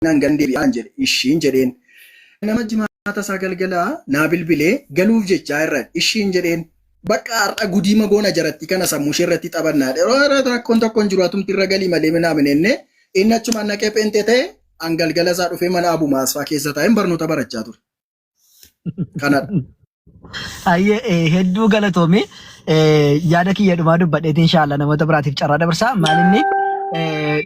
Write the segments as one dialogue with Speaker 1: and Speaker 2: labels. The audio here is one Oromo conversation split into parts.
Speaker 1: nan gandi anje ishiin jedheen nama jimaata sagalgalaa naa bilbilee galuuf jechaa irra ishiin jedheen bakka har'a gudiima goona jaratti kana sammuu irratti xabannaadha yeroo rakkoon tokkoon jiru atumti irra galii malee minaaminenne inni achuma naqee pentee ta'e angalgala isaa dhufee mana abumaasfaa keessa taa'een barnoota barachaa ture. Kanadha.
Speaker 2: Ayyee hedduu galatoomi yaada kiyya dhumaa dubbadheetiin inshaalla namoota biraatiif carraa dabarsaa maalinni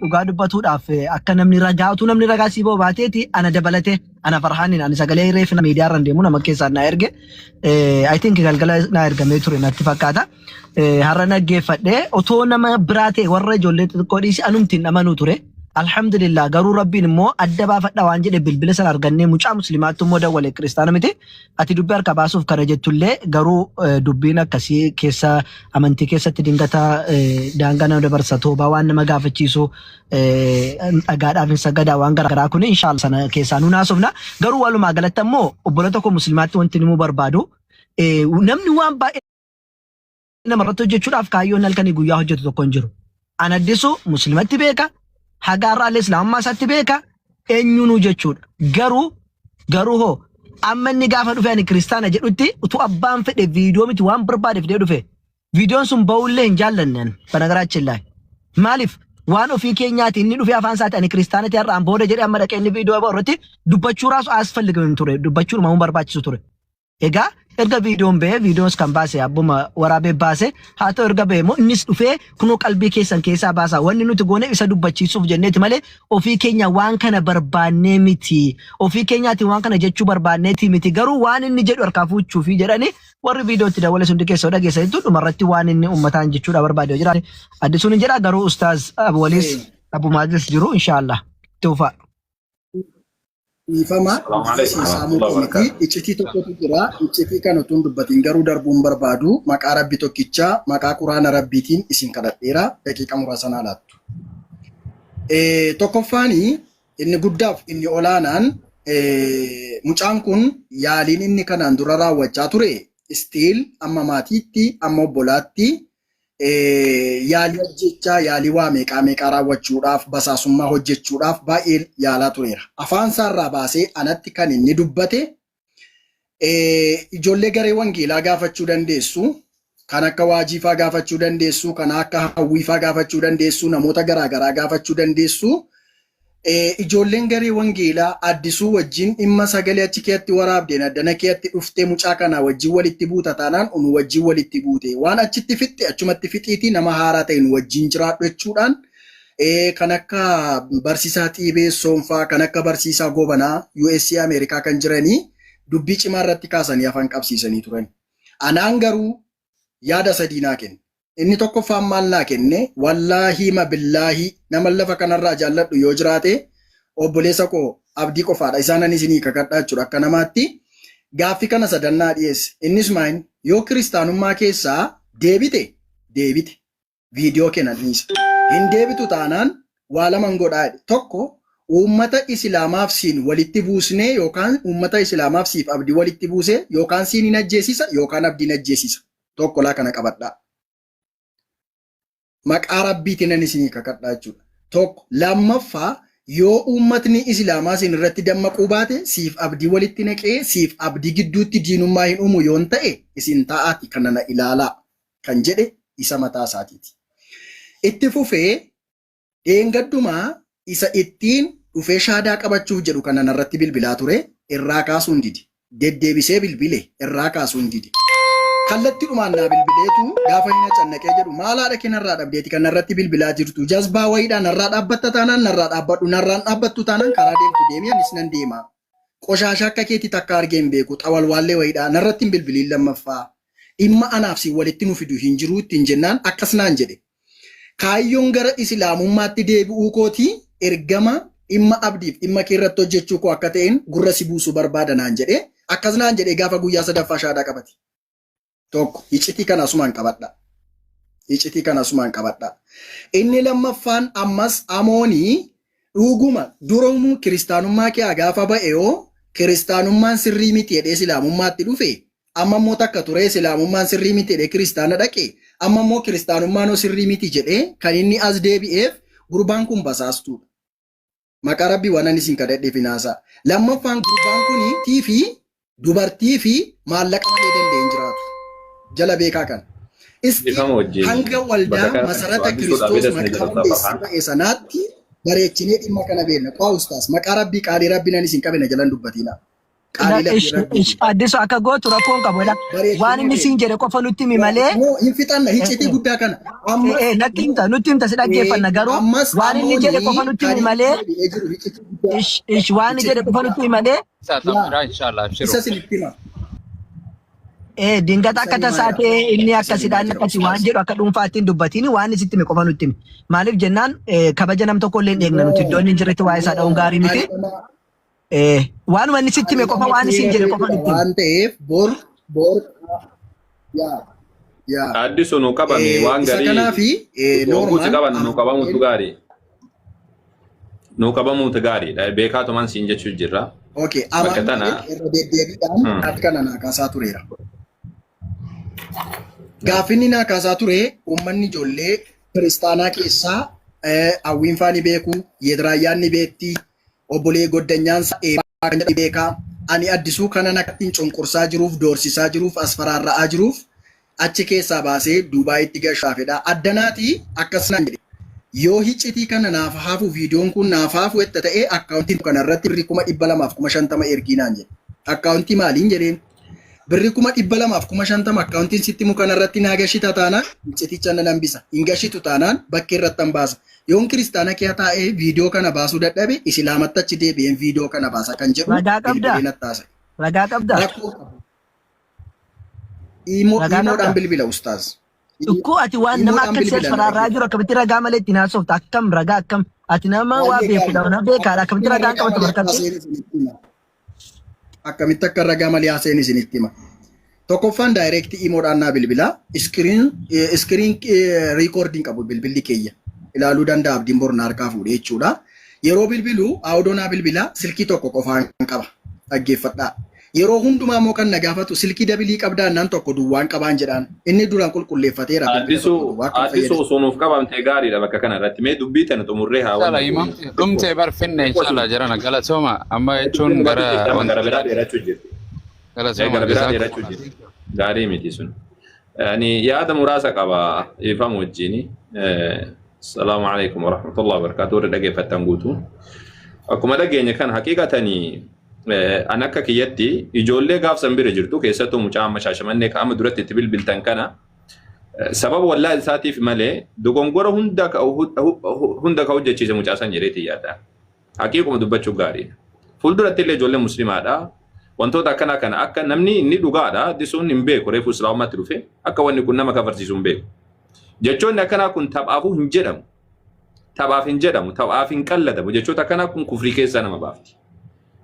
Speaker 2: dhugaa dubbatuudhaaf akka namni ragaa utuu namni ragaa siiboo baateeti ana dabalate ana farhaaniin ani sagalee reefina miidiyaa irra deemu nama keessaan na erge I think galgala na ergamee ture natti fakkaata har'a naggeeffadhee otoo nama biraa ta'e warra ijoollee xixiqqoo dhiisi anumtiin amanuu ture. Alhamdulillah garuu rabbiin immoo adda baafadha waan jedhe bilbila sana argannee mucaa musliimaatti immoo dawwale kiristaana miti ati dubbii harka baasuuf kana jettullee garuu dubbiin akkasii keessa amantii keessatti dingata daangaa nama dabarsa toobaa waan nama gaafachiisu dhagaadhaaf hin sagadaa waan garaagaraa kun inshaalla sana keessaa nuun haasofna garuu walumaa galatti immoo obbola tokko musliimaatti wanti nimuu barbaadu namni waan baay'ee namarratti hojjechuudhaaf kaayyoon halkanii guyyaa hojjetu tokko hin jiru. Anaddisu musliimatti beeka. Hagaarraalee islaamummaa isaatti beeka eenyuunuu jechuudha. Garuu hoo amma inni gaafa dhufe ani kiristaana jedhutti utuu abbaan fedhe viidiyoo miti waan barbaadeef dee dhufe viidiyoon sun ba'ullee hin jaallanneen banagaraachillaa. Maaliif waan ofii keenyaati inni dhufe afaan isaati ani kiristaanatti har'aan booda jedhee amma dhaqee inni viidiyoo ba'u irratti dubbachuu raasu as falligamu ture dubbachuun maamuu barbaachisu ture. Egaa erga viidiyoon ba'ee viidiyoon kan baase abbuma waraabee baase haa ta'u erga ba'e immoo innis dhufee kunoo qalbii keessan keessaa baasaa wanni nuti goone isa dubbachiisuuf jenneeti malee ofii keenya waan kana barbaannee miti ofii keenyaati waan kana jechuu barbaanneeti miti garuu waan inni jedhu harkaa fuuchuufi jedhanii warri viidiyootti dawwale sundi keessa dhageessanitu dhumarratti waan inni uummataan jechuudha barbaade jira addisuun hin jedha garuu ustaaz Abwaliis Abumaazis jiru inshallah tuufa.
Speaker 1: Ifama saamuu komiti iccitii tokkotu jira iccitii kana tun dubbatiin garuu darbuun barbaadu maqaa rabbi tokkichaa maqaa quraana rabbiitiin isin kadhadheera daqiiqa muraasa naa laattu. Tokkoffaanii inni guddaaf inni olaanaan mucaan kun yaaliin inni kanaan dura raawwachaa ture stiil amma maatiitti amma obbolaatti yaalii hojjechaa yaalii waa meeqaa raawwachuudhaaf basaasummaa hojjechuudhaaf baay'ee yaalaa tureera. Afaan isaarraa baasee anatti kan inni dubbate ijoollee garee wangeelaa gaafachuu dandeessu kan akka waajiifaa gaafachuu dandeessu kan akka hawwiifaa gaafachuu dandeessu namoota garaagaraa gaafachuu dandeessu. Ijoolleen garee wangeelaa addisuu wajjin dhimma sagalee achi keetti waraabdeen addana keetti dhuftee mucaa kana wajjin walitti buuta taanaan unu wajjin walitti buute waan achitti fixxe achumatti fixiitii nama haaraa ta'in wajjin jiraadhu jechuudhaan kan akka barsiisaa Xiibee Soonfaa kan akka barsiisaa Gobanaa USA Ameerikaa kan jiranii dubbii cimaa irratti kaasanii afaan qabsiisanii turan. Anaan garuu yaada sadii naa kenne. Inni tokkoffaan maal naa kenne wallaahi ma billaahi nama lafa kanarraa jaalladhu yoo jiraate obboleessa koo abdii qofaadha isaanan isinii kakadhaa jechuudha akka namaatti gaaffii kana sadannaa dhiyeesse innis maayin yoo kiristaanummaa keessaa deebite viidiyoo kennaniisa hin deebitu taanaan waa laman godhaa tokko uummata islaamaaf siin walitti buusnee yookaan uummata islaamaaf siif abdii walitti buuse yookaan siin hin ajjeesisa yookaan abdiin ajjeesisa tokko laa kana qabadhaa. Maqaa rabbiitiin isinii kakadhaa jechuudha. Tokko lammaffaa yoo uummatni islaamaa isin irratti dammaquu baate siif abdii walitti naqee siif abdii gidduutti diinummaa hin uumu yoon ta'e isin taa'aati kana na ilaalaa kan jedhe isa mataa isaatiiti. Itti fufee dheengaddumaa isa ittiin dhufee shaadaa qabachuuf jedhu kana narratti bilbilaa ture irraa kaasuun didi. Deddeebisee bilbile irraa kaasuun didi. Kallatti dhumaan naa bilbileetu gaafa inni cannaqee jedhu maalaadha kenarraa dhabdeeti kan narratti bilbilaa jirtu jazbaa wayiidhaan narraa dhaabbatta taanaan narraa dhaabbadhu narraan dhaabbattu taanaan karaa deemtu deemee anis nan deema. Qoshaashaa akka keetii takka argee hin beeku xawalwaallee wayiidhaan narratti hin bilbiliin lammaffaa dhimma anaaf si walitti nu fidu hin jiru ittiin jennaan akkas naan jedhe. Kaayyoon gara islaamummaatti deebi'uu kootii ergama dhimma abdiif dhimma kee irratti hojjechuu koo akka ta'een gurra si buusuu barbaada naan jedhe akkas naan jedhe gaafa guyyaa sadaffaa shaadaa qabate. Tokko iccitii kana asumaan qabadha. Iccitii kana asumaan qabadha. Inni lammaffaan ammas amoonii dhuguma durumuu kiristaanummaa kee gaafa ba'eoo kiristaanummaan sirrii miti jedhee islaamummaatti dhufe amma immoo takka ture islaamummaan sirrii miti jedhee kiristaana dhaqe amma immoo kiristaanummaan sirrii miti jedhee kan inni as deebi'eef gurbaan kun basaastuudha. maqaa rabbii waan ani isin kadhadhee finaasaa. Lammaffaan gurbaan kuni tiifi dubartii fi maallaqa malee danda'een jiraatu. Jala beekaa kana. Isti hanga waldaa masarata Kiristoos maqaa hundeessee ba'e sanaatti bareechinee dhimma kana beekna. Qaa ustaas maqaa rabbii qaalii rabbii nan isin qabina jalan dubbatina.
Speaker 2: Addisu akka gootu rakkoon qabudha. Waan inni siin jedhe qofa nutti himi malee.
Speaker 1: Hin fixanna hiccitii guddaa kana.
Speaker 2: Natti himta nutti himta si dhaggeeffanna garuu waan inni jedhe qofa nutti himi malee. Waan inni jedhe qofa nutti himi malee.
Speaker 1: Isa sinitti hima.
Speaker 2: Dingata akka tasaa ta'e inni akkasidhaan akkasii waan jedhu akka dhuunfaatti hin dubbatiin waan isitti hime qofa nutti himi. Maaliif jennaan kabaja nam tokko illee hin eegna nuti iddoo inni jirretti waa'ee isaa dha'uun gaarii miti. Waanuma inni sitti hime qofa waan isin jedhe qofa nutti himi.
Speaker 1: Waan ta'eef bor
Speaker 3: Addisu nu qabame waan
Speaker 1: isa
Speaker 3: garii.
Speaker 1: kanaafi
Speaker 3: Normal. Qaban nu qabamuutu gaarii. Nu qabamuutu gaarii. Beekaatumaan siin jechuu jirra.
Speaker 1: Okay, amantii irra deddeebiidhaan akka naa kaasaa tureera. Gaafinni naa kaasaa ture uummanni ijoollee kiristaanaa keessaa hawwiinfaa ni beeku, yedraayyaan ni beekti, obbolee goddanyaansa eebaa kan jedhu beekaa. Ani addisuu kanan akka ittiin cunqursaa jiruuf, doorsisaa jiruuf, asfaraarra'aa jiruuf achi keessaa baasee Duubaayitti gashaafedha. Addanaatii akkas naan jedhe. Yoo hiccitii kana naaf haafu viidiyoon kun naaf haafu itti ta'ee akkaawuntiin kanarratti birrii 250 erginaan jedhe. Akkaawuntii maaliin jedheen? Birrii 250 akkaawuntiin sitti mu kanarratti naa gashita taanaan hicciticha nan hambisa. Hin gashitu taanaan bakka irratti han baasa. Yoon kiristaana kee taa'ee viidiyoo kana baasuu dadhabe islaamatti achi deebi'een viidiyoo kana baasa kan jedhu.
Speaker 2: Ragaa qabdaa? Ragaa qabdaa?
Speaker 1: Imoodhaan bilbila ustaaz.
Speaker 2: Ikkoo ati waan nama akka asfaraarraa jiru akkamitti ragaa malee itti naasofta akkam ragaa akkam ati nama waa beekudha nama beekaadha akkamitti ragaa qabatu barkatti.
Speaker 1: Akkamitti akka ragaa malee haaseen isinitti hima. Tokkoffaan daayireektii imoodhaan naa bilbila. Iskiriin riikoordiin qabu bilbilli keeyya. Ilaaluu danda'a abdiin borna harkaa fuudhee jechuudha. Yeroo bilbilu aawudoo naa bilbila silkii tokko qofaan qaba. Dhaggeeffadhaa. Yeroo hundumaa immoo kan na gaafatu silkii dabilii qabdaan nan tokko duwwaan qabaan jedhaan inni duraan qulqulleeffateera.
Speaker 3: Addisu osoo nuuf qabamtee gaariidha bakka kanarratti mee dubbii tana xumurree haa
Speaker 4: Inshallah imam dhumtee barfinne inshallah jarana galatooma amma jechuun gara
Speaker 3: biraa dheerachuu jirti. Gara biraa dheerachuu jirti. Gaarii miti sun. Ani yaada muraasa qaba ifamu wajjini. Salaamu alaikum wa rahmatullahi wa barakatuh. Warra dhaggeeffattan guutuu. Akkuma dhageenye kan haqiiqatanii an akka kiyyatti ijoollee gaafsan bira jirtu keessattuu mucaa amma shaashamannee ka'ama duratti itti bilbiltan kana sababa wallaa isaatiif malee dogongora hunda ka hojjechiise mucaa san jedheeti yaada. Haqiiquma dubbachuu gaariidha. Fuulduratti illee ijoollee muslimaadha. Wantoota akkanaa kana akka namni inni dhugaadha addisuun hin beeku reefu islaamummaatti dhufe akka wanni kun nama kafarsiisu hin beeku. Jechoonni akkanaa kun taphaafuu hin jedhamu. Taphaaf hin jedhamu. Taphaaf hin qalladamu. Jechoota akkanaa kun kufrii keessaa nama baafti.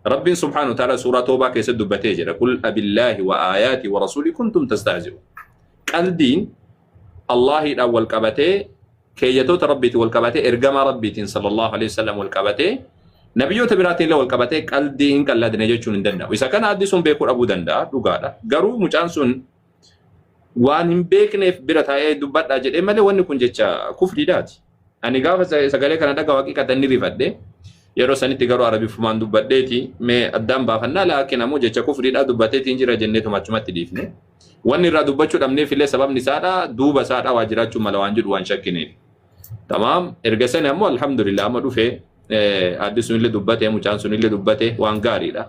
Speaker 3: رب سبحانه وتعالى سورة توبة كيسد دبتي قل أبي الله وآياتي ورسولي كنتم تستهزئون قلدين الله الأول كبتي كي يتوت ربيتي والكبتي إرقام ربيتي صلى الله عليه وسلم والكبتي نبيو تبراتي الله والكبتي قلدين قلد نجيشون دندا وإذا كان عدسون بيكور أبو دندا لقالا قروا مجانسون وان هم بيكنف براتي دبات أجل إما لي وان يكون جيتشا كفر داتي أني قافة سأقالي كان دقا وكيكا تنيري فدي yeroo sanitti garuu arabifumaan dubbadheeti mee addaan baafannaa laakiin ammoo jecha kufriidhaa dubbateetiin jira jenneetuma achumatti dhiifne wanni irraa dubbachuu dhabneef illee sababni isaadha duuba isaadha waa jiraachuu mala waan jedhu waan shakkineef tamaam erga sani ammoo alhamdulillah amma dhufee addisuun illee dubbate mucaan sun illee dubbate waan gaariidha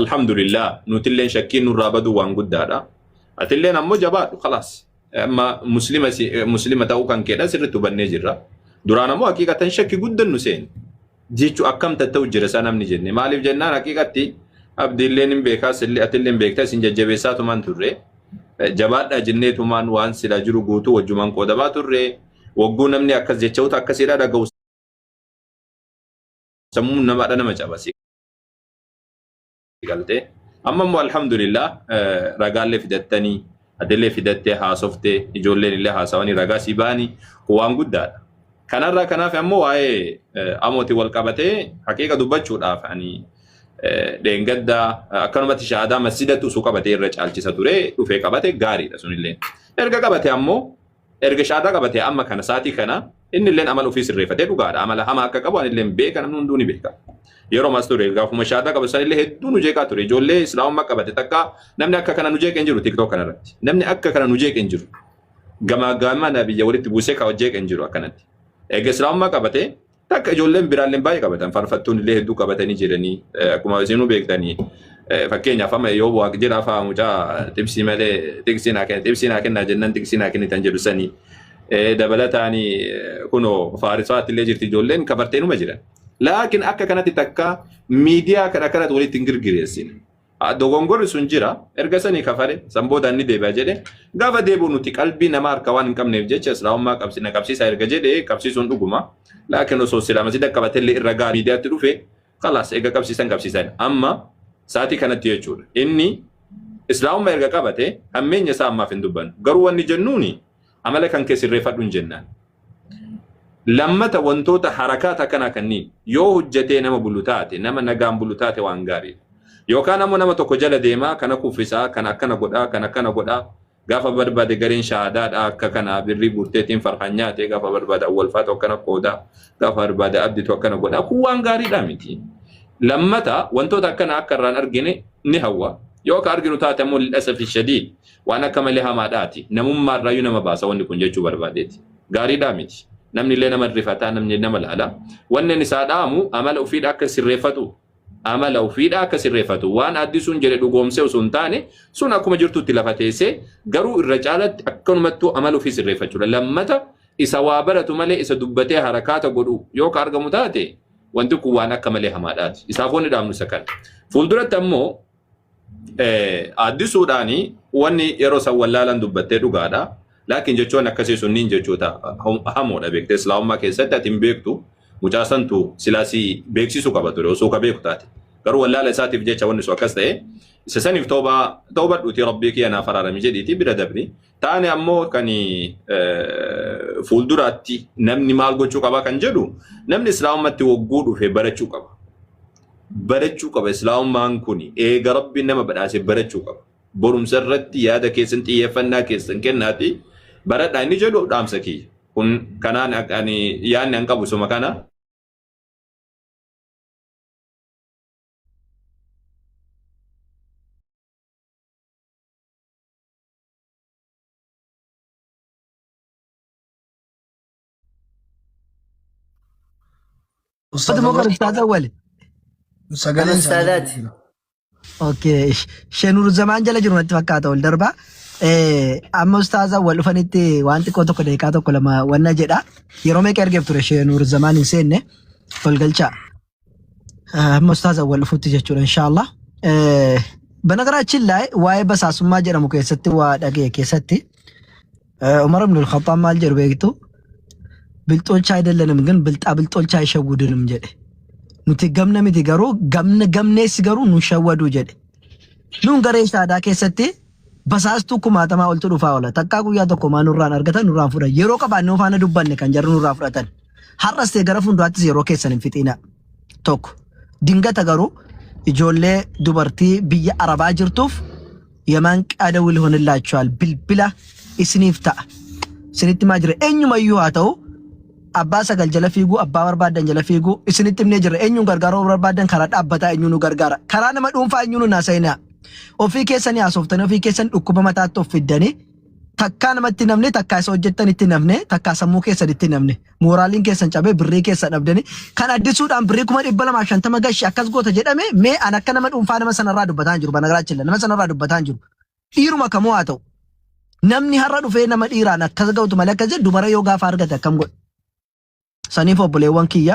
Speaker 3: alhamdulillah nutilleen shakkiin nurraa baduu waan guddaadha atilleen ammoo jabaadhu khalaas amma muslima ta'uu kan keedha sirritti hubannee jirra duraan ammoo haqiiqatan shakki guddan nu seen jechu akkam tatta'u jira sanamni jenne maaliif jennaan haqiiqatti abdiilleen hin beekaa sillee atilleen beektaa isin jajjabeessaatumaan turre jabaadhaa jenneetumaan waan sila jiru guutuu wajjumaan qoodamaa turre wagguu namni akkas jecha'uuta akkasiidha dhaga'u sammuun namaadha nama cabasi galtee amma immoo alhamdulillah ragaallee fidattanii adillee fidattee haasoftee ijoolleen illee haasawanii ragaa sii ba'anii waan guddaadha. Kanarraa kanaaf ammoo waa'ee amooti wal qabatee haqiiqa dubbachuudhaaf ani dheengaddaa akkanumatti shahaadaa masjidatti usuu qabatee irra caalchisa ture dhufee qabate gaariidha sunillee. Erga qabate ammoo erga shahaadaa qabatee amma kana saatii kana inni illee amala ofii sirreeffatee dhugaadha amala hamaa akka qabu ani illee beeka namni hunduu ni beeka yeroo mas ture gaafuma shahaadaa qabu san illee hedduu nu jeeqaa ture ijoollee islaamummaa qabate takka namni akka kana nu jeeqeen jiru tiktok kanarratti namni akka kana nu jeeqeen jiru gamaa gamaa nabiyya walitti buusee ka jeeqeen jiru akkanatti eega islaamummaa qabate takka ijoolleen biraalleen baay'ee qabatan faarfattuun illee hedduu qabatanii jiranii akkuma isinuu beektanii fakkeenyaaf amma yoo waaq jedhaa fa'aa mucaa tibsii malee tibsii naa kennaa jennaan tibsii naa kennitan jedhu sanii dabalataanii kunoo faarisaatti illee jirti ijoolleen kafarteenuma jiran. Laakiin akka kanatti takka miidiyaa kana kanatti walitti hin girgireessin. Dogongorri sun jira erga sanii kafare san booda inni deebi'a jedhe gaafa deebi'u nuti qalbii namaa harka waan hin qabneef jecha islaamummaa qabsiisa erga jedhe qabsiisuun dhuguma. Laakiin osoo silaamasi dakkabateellee irra gaa miidiyaatti dhufe khalaas eega qabsiisan amma saatii kanatti jechuudha. Inni islaamummaa erga qabate hammeenya isaa ammaaf hin dubbannu. Garuu wanni jennuuni amala kan keessa sirreeffadhu hin jennaan. Lammata wantoota harakaata kana kanniin yoo hojjetee nama bulu taate nama nagaan bulu taate waan gaarii. Yookaan ammoo nama tokko jala deemaa kana kuffisaa kana akkana godhaa gaafa barbaade gareen shahaadaadha akka kana birrii guurteetiin farhan nyaate gaafa barbaade awwalfaatu akkana qoodaa gaafa barbaade abditu akkana godhaa kun waan gaariidha miti. Lammata wantoota akkana akka irraan argine ni hawwa yoo ka arginu taate ammoo lil'asafi shadiid waan akka malee hamaadhaati namummaa irraayyuu nama baasa wanni kun jechuu barbaadeeti gaariidha miti. Namni illee nama rifataa namni nama laala wannan isaa dhaamu amala ofiidha akka sirreeffatu waan addisuun jedhe dhugoomsee osoo hin taane sun akkuma jirtutti lafa teessee garuu irra caalatti akkanumattuu amala ofii sirreeffachuudha. Lammata isa waa baratu malee isa dubbatee harakaata godhu yoo ka argamu taate wanti kun waan akka malee hamaadhaati. Isaaf wanni dhaamnu isa kana. Fuulduratti ammoo addisuudhaanii wanni yeroo san wallaalan dubbattee dhugaadha. Laakiin jechoon akkasii sunniin jechoota hamoodha beektee islaamummaa keessatti ati hin beektu mucaasantu silaasii beeksisuu qaba ture osoo ka beeku taate. Garuu wallaala isaatiif jecha wanni sun akkas ta'e isa saniif toobadhuutii rabbii kiyya naaf araarami jedhiitii bira dabri. Taane ammoo kan fuulduraatti namni maal gochuu qaba kan jedhu namni islaamummaatti wagguu dhufe barachuu qaba. Barachuu qaba islaamummaan kun eega rabbiin nama badhaase barachuu qaba. Borumsa irratti yaada keessan xiyyeeffannaa keessan kennaati. Baradhaa inni jedhu dhaamsa kiyya. Kun kanaan yaadni an qabu suma kana.
Speaker 1: Sagaleen
Speaker 5: Ustaadaati.
Speaker 2: Okay, Shenur zaman jala jiru natti fakkaata wal darba. Amma ustaaza wal dhufanitti waan xiqqoo tokko deekaa tokko lama wanna jedha. Yeroo meeqa ergeef ture Shenur zaman hin seenne wal galchaa. Amma ustaaza wal dhufutti jechuudha inshallah. Banagaraachin ላይ waa'ee basaasummaa jedhamu keessatti waa dhagee keessatti Umar ibn al-Khattab maal jedhu beektu bilxoolcha አይደለንም ግን ብልጣብልጦልቻ አይሸውድንም jedhe. Nuti gamna miti garuu gamneessi garuu nu shawwadu jedhe. Nuun garee shaadaa keessatti basaastuu kumaatamaa oltu dhufaa oola. Takkaa guyyaa tokko maa nurraan argatan nurraan fudhan. Yeroo qabaannee faana dubbanne kan jarri nurraa fudhatan. Har'as ta'e gara fuulduraattis yeroo keessan hin fixiina. Tokko dingata garuu ijoollee dubartii biyya Arabaa jirtuuf yamaan qaadawil honillaachuwal bilbila isiniif ta'a. Isinitti maa jira eenyumayyuu haa ta'u abbaa sagal jala fiiguu abbaa barbaadan jala fiiguu isinitti himnee jirra eenyuun gargaaruu barbaadan karaa dhaabbataa eenyuun nu gargaara karaa nama dhuunfaa eenyuun nu naasayinaa ofii keessanii haasoftanii ofii keessan dhukkuba mataatti of fiddanii takkaa namatti namne takkaa isa hojjettan itti namne takkaa sammuu keessan itti namne mooraaliin keessan cabee birrii keessan dhabdanii kan addisuudhaan birrii 250 gashi akkas goota jedhame mee an akka nama dhuunfaa nama sanarraa dubbataa jiru banagaraachilla nama sanarraa dubbataa jiru dhiiruma kamuu haa ta'u namni har'a dhufee nama dhiiraan akkas ga'utu malee akkas jedhu dubara yoo gaafa argate akkam godhe. Saniif obboleewwan kiyya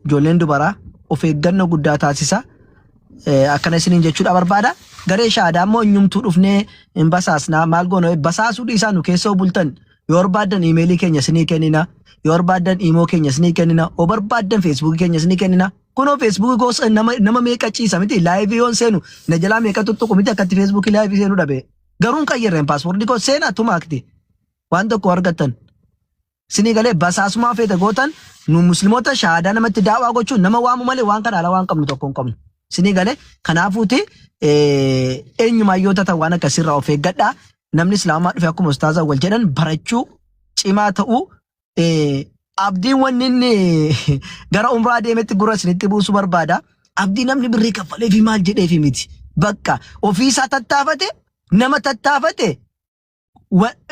Speaker 2: ijoolleen dubaraa of eeggannoo guddaa taasisa. Akkana isiniin jechuudha barbaada. Garee shaadaa ammoo eenyumtuu dhufnee hin basaasnaa maal goona basaasuu dhiisaa nu keessoo bultan yoo barbaadan iimeelii keenya isinii kennina yoo barbaadan iimoo keenya isinii kennina yoo barbaadan feesbuukii keenya isinii kennina kunoo feesbuukii gosa nama meeqa ciisa miti laayivii yoon seenu na jalaa meeqa tuttuqu miti akkatti feesbuukii laayivii seenu dhabe garuun qayyarreen paaspoortii koo seenaa tumaakti waan tokko argattan. Sini galee basaasumaa feete gootan nu musliimoota shaadaa namatti daawaa gochuun nama waamu malee waan kana ala waan qabnu tokko hin qabnu. Sini galee kanaafuuti eenyumaa yoo ta'an waan akkasirraa of eeggadhaa namni islaamaa dhufe akkuma ustaazaa wal jedhan barachuu cimaa ta'uu abdiin wanni inni gara umraa deemetti gurra isinitti buusu barbaada. Abdii namni birrii kaffalee fi maal jedhee fi miti. Bakka ofiisaa tattaafate nama tattaafate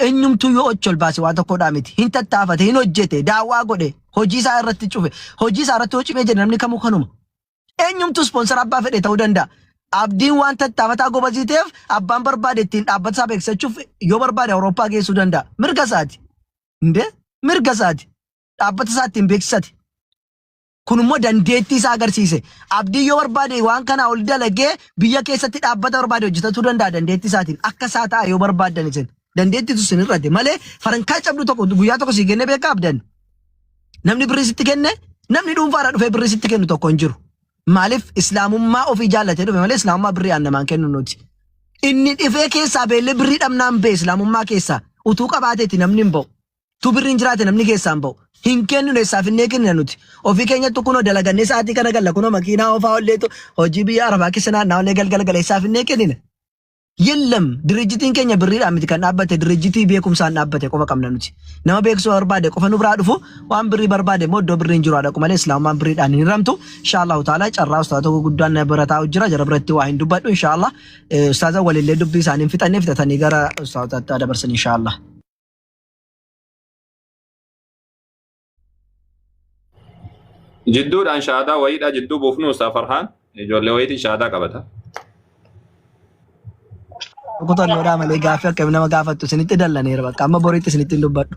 Speaker 2: eenyumtuu yoo ochol baase waan tokkodhaa miti. Hin tattaafate hin hojjete daawwaa godhe hojii isaa irratti cufe hojii isaa irratti hojii jedhe namni kamuu kanuma. Eenyumtuu sponsor abbaa fedhe ta'uu danda'a. Abdiin waan tattaafataa gobasiiteef abbaan barbaade ittiin dhaabbata isaa beeksisachuuf yoo barbaade Awurooppaa geessuu danda'a. Mirga isaati. Mirga isaati. Dhaabbata isaa ittiin beeksisate. Kun immoo dandeettii isaa agarsiise. Abdii yoo barbaade waan kana ol dalagee biyya keessatti dhaabbata barbaade hojjetachuu danda'a dandeettii isaatiin. Akka isaa ta'a yoo barbaadan isin. Dandeettiitu isin irratti malee farankaa cabdu tokko guyyaa tokko sii kenne beekaa abdan. Namni birrii sitti kenne namni dhuunfaadhaa dhufee birrii sitti kennu tokko hin jiru. Maaliif islaamummaa ofii jaallatee dhufe malee islaamummaa birrii aannamaan kennu nuti. Inni dhifee keessaa beellee birrii dhabnaan ba'e islaamummaa keessaa utuu qabaateeti namni hin ba'u. Tu birriin jiraate namni keessaa hin ba'u. Hin kennu eessaaf hin kennu nuti. Ofii keenyatti kunoo dalagannee sa'aatii kana galla kunoo makiinaa oofaa olleetu hojii biyya arabaa keessa naannaa ollee galgala galeessaaf hin kennine. Yellam dirjitiin keenya birriidhaan miti kan dhaabbate dirjitii beekumsaan dhaabbate qofa qabna nuti. Nama beeksisuu barbaade qofa nu biraa dhufu waan birrii barbaade immoo iddoo birriin jiru haadha malee islaamaan birriidhaan hin hiramtu. Inshaallah ta'ala carraa ustaazaa tokko guddaan barataa jira jara biratti waa hin dubbadhu inshaallah. Ustaazaa walillee dubbii isaanii fixannee fitatanii gara ustaazotaatti dabarsan inshaallah.
Speaker 3: Jidduudhaan shahaadaa wayiidhaa jidduu buufnu Ustaaz Farhaan ijoollee wayiitii shahaadaa qabata.
Speaker 2: Kutannoodhaa malee gaaffii akka nama gaafattu isinitti dallaneera bakka amma boriitti isinitti hin dubbadhu.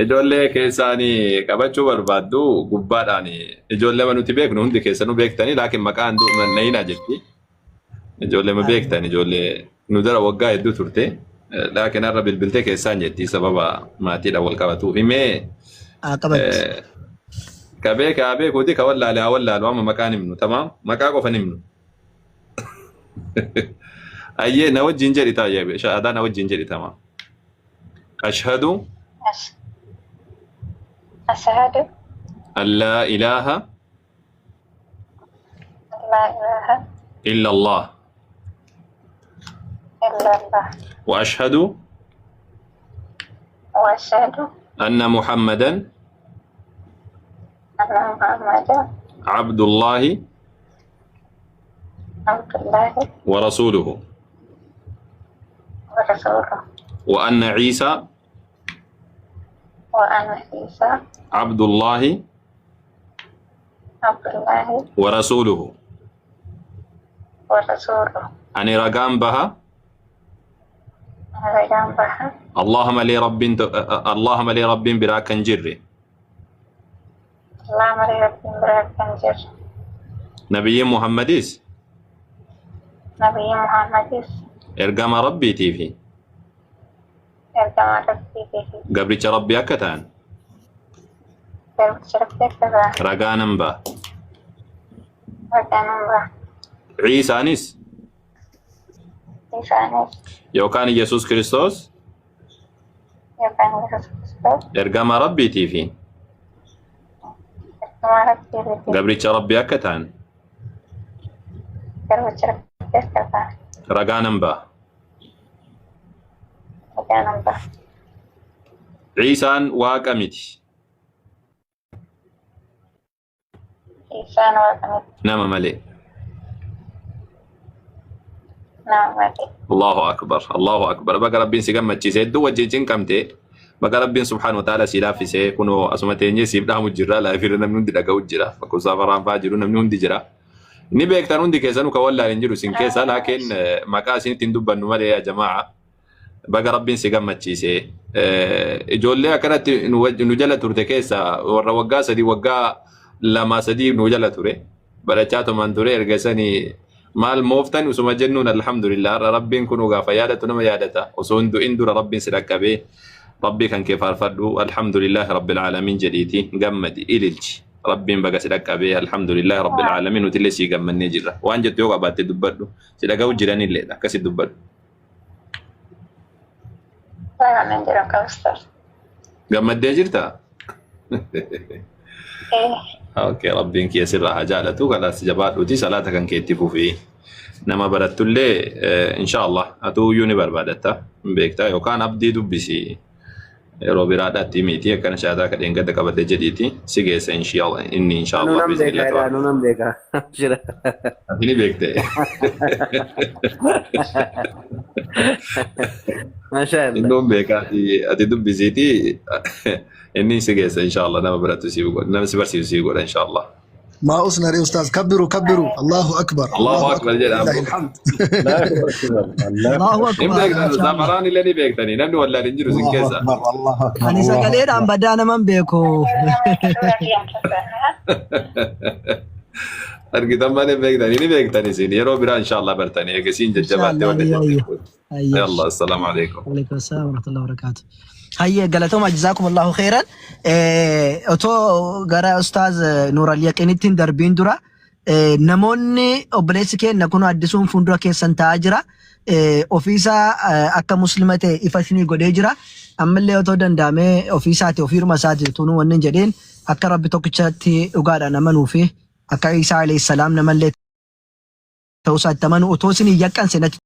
Speaker 3: Ijoollee keessaanii qabachuu barbaaddu gubbaadhaan ijoollee nuti beeknu hundi keessanuu beektanii laakiin maqaan nayinaa jetti. Ijoollee ma beektan ijoollee nu dara waggaa hedduu turte laakiin har'a bilbiltee keessaan jetti sababa maatiidhaan wal qabatuuf himee. Kabee kuti ka wallaalu amma maqaan himnu tamaam maqaa qofan himnu. أيه نوجه جري طيب شهادة نوجه جري تمام أشهد أن لا إله إلا الله وأشهد أن محمدا عبد الله ورسوله وأن عيسى عبد الله ورسوله أن رقام بها اللهم لي رب براك جري نبي محمديس إرقام ربي تيفي قبرك ربي أكتان رقانم با عيسى نس يوكان يسوس كريستوس إرقام ربي تيفي قبرك ربي أكتان رقانم با عيسان واقمتي نعم ملي الله أكبر الله أكبر بقى ربين سيقام تشيسي دو وجيجين كمتي بقى ربين سبحانه وتعالى سيلافي سي كنو أسمتين يسيب دهم الجرى لا يفيرنا من دي لقاو الجرى فكو سافران فاجرون من دي جرى ni beektan hundi keessanuu ka wallaaleen jiru sin keessa laakiin maqaa isinitti hin dubbannu malee yaa jamaa baga rabbiin si gammachiise ijoollee akkanatti nu jala turte keessa warra waggaa sadii waggaa lama sadii nu jala ture barachaa tuman ture ergasanii maal mooftan usuma jennuun alhamdulillah rabbiin kun gaafa yaadatu nama yaadata osoo hin du'in dura rabbiin si dhaqqabee rabbii kan kee faarfadhu alhamdulillah rabbil aalamiin jedhiiti gammadi ililchi ربين بقى سيدك أبي الحمد لله رب العالمين وتلسي قام من نجرة وانجت يوقع بعد تدبرده سيدك أو جيراني اللي ده كسي دبر
Speaker 5: لا من جرا كاستر
Speaker 3: قام من نجرته
Speaker 5: إيه
Speaker 3: أوكي ربين كي يسر حاجة لتو خلاص جبات وتي صلاة كان كيتفو فيه nama barattullee inshallah atuu yuuni barbaadatta beektaa yookaan abdii dubbisi yeroo biraadhaatti miti akkana shaataa kadheen gadda qabadde jedhiiti si geessa inni inshallah bismillah
Speaker 6: Nunam beeka. Jira.
Speaker 3: Ini beekte
Speaker 6: Mashallah.
Speaker 3: indoon beekaati ati dubbisiiti inni si geessa inshallah nama barattu si godha nama si barsiisu si godha inshallah
Speaker 1: ما أصنع يا أستاذ كبروا كبروا الله أكبر
Speaker 3: الله أكبر جل
Speaker 1: لله الحمد
Speaker 2: Allahu
Speaker 3: إن
Speaker 2: akbar.
Speaker 3: beektan zafaraan illee ni beektani namni wallaan hin jiru sin keessa
Speaker 2: Ani sagaleedhaan badaa naman beeku.
Speaker 3: argitan malee beektani ni beektani isin yeroo biraa inshallah bartani eegasiin jajjabaattee wanni
Speaker 2: Ayyo.
Speaker 3: yalla assalaamu alaykum
Speaker 2: Waalaikum assalam wa rahmatullahi wa barakatuh. Hayyee galatoomaa jazakumullahu khairan. Otoo gara Ustaaz Nuural Yaqiinittiin darbiin dura namoonni obboleessi keenya kun addisuun fuuldura keessan taa'aa jira. Ofiisaa akka muslima ta'e ifa isinii godhee jira. Ammallee otoo danda'amee ofiisaati ofiiruma isaati tunuu wanni jedheen akka rabbi tokkichatti dhugaadhaan amanuu fi akka Isaa alayhi salaam namallee ta'uu isaatti amanuu otoo isinii yaqqan seenatti